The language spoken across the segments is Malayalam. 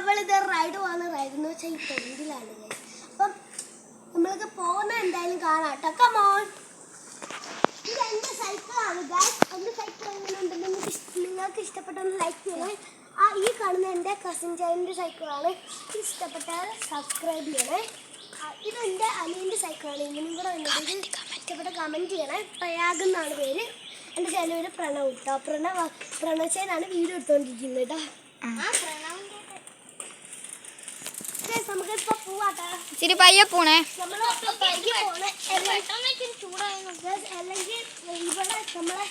നമ്മളിത് റൈഡ് പോകുന്ന റൈഡ് എന്ന് വെച്ചാൽ ഈ ടെൻറ്റിലാണ്. അപ്പം നമ്മൾക്ക് പോകുന്ന എന്തായാലും കാണാം കേട്ടോ. കമോൺ. ഇത് എൻ്റെ സൈക്കിളാണ് ഗൈസ്. എൻ്റെ സൈക്കിൾ എങ്ങനെ ഉണ്ടെന്ന് നിങ്ങൾക്ക് ഇഷ്ടപ്പെട്ടൊന്ന് ലൈക്ക് ചെയ്യണേ. ഈ കാണുന്ന എൻ്റെ കസിൻ ജയൻ്റെ സൈക്കിളാണ്. ഇഷ്ടപ്പെട്ടാൽ സബ്സ്ക്രൈബ് ചെയ്യണേ. ഇതെൻ്റെ അനിയൻ്റെ സൈക്കിളാണ്. ഇങ്ങനെയും കൂടെ വന്നിട്ട് ഇഷ്ടപ്പെട്ട കമൻറ്റ് ചെയ്യണേ. പ്രയാഗ് എന്നാണ് പേര്. എൻ്റെ ചാനൽ പേര് പ്രണവ് കേട്ടോ. പ്രണവച്ചേനാണ് വീഡിയോ എടുത്തുകൊണ്ടിരിക്കുന്നത് കേട്ടോ. നമുക്കിപ്പോൾ പോവാട്ടോ. ഇച്ചിരി പയ്യെ പോണേ. നമ്മൾ പയ്യെ പോണേ. അല്ലെങ്കിൽ ഇവിടെ നമ്മളെ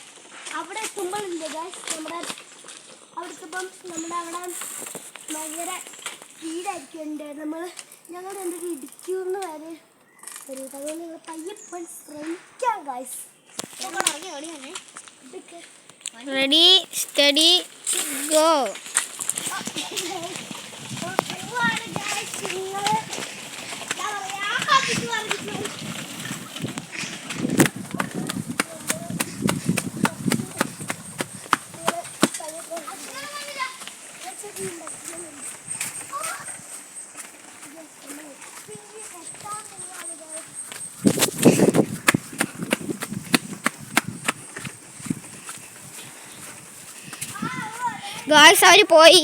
അവിടെ എത്തുമ്പോഴില്ലേ ഗൈസ്, നമ്മുടെ അവിടെ എത്തുമ്പം നമ്മുടെ അവിടെ ഭയങ്കര സ്പീഡായിരിക്കും. ഞങ്ങൾ എന്തൊക്കെ ഇടിക്കുമെന്ന് വരെ വരും. അതുകൊണ്ട് നിങ്ങൾ പയ്യെ പോയി ശ്രമിക്കാം guys. Ready steady go. Guys അവര് പോയി.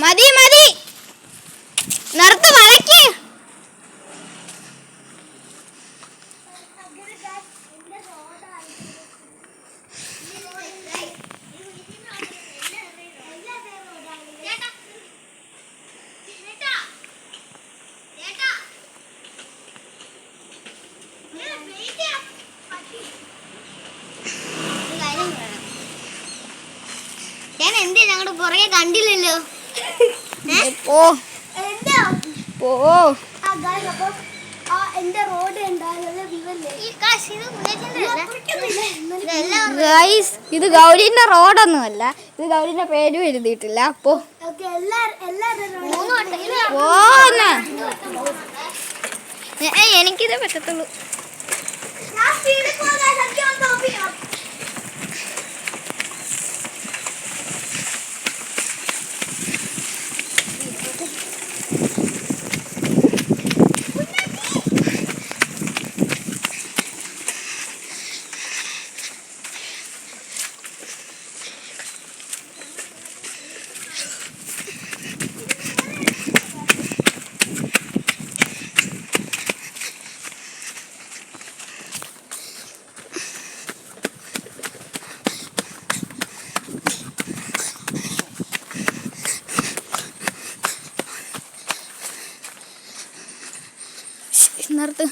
മതി മതി നിർത്ത് വളയ്ക്ക്. ഞാൻ എന്തേ ഞങ്ങളുടെ പുറകെ കണ്ടില്ലല്ലോ. എന്റെ റോഡ് ഇത് ഗൗരിന്റെ റോഡൊന്നുമല്ല. ഇത് ഗൗരിന്റെ പേരും എഴുതിയിട്ടില്ല. അപ്പോ എനിക്കിതേ പറ്റത്തുള്ളൂ. നിർത്ത്.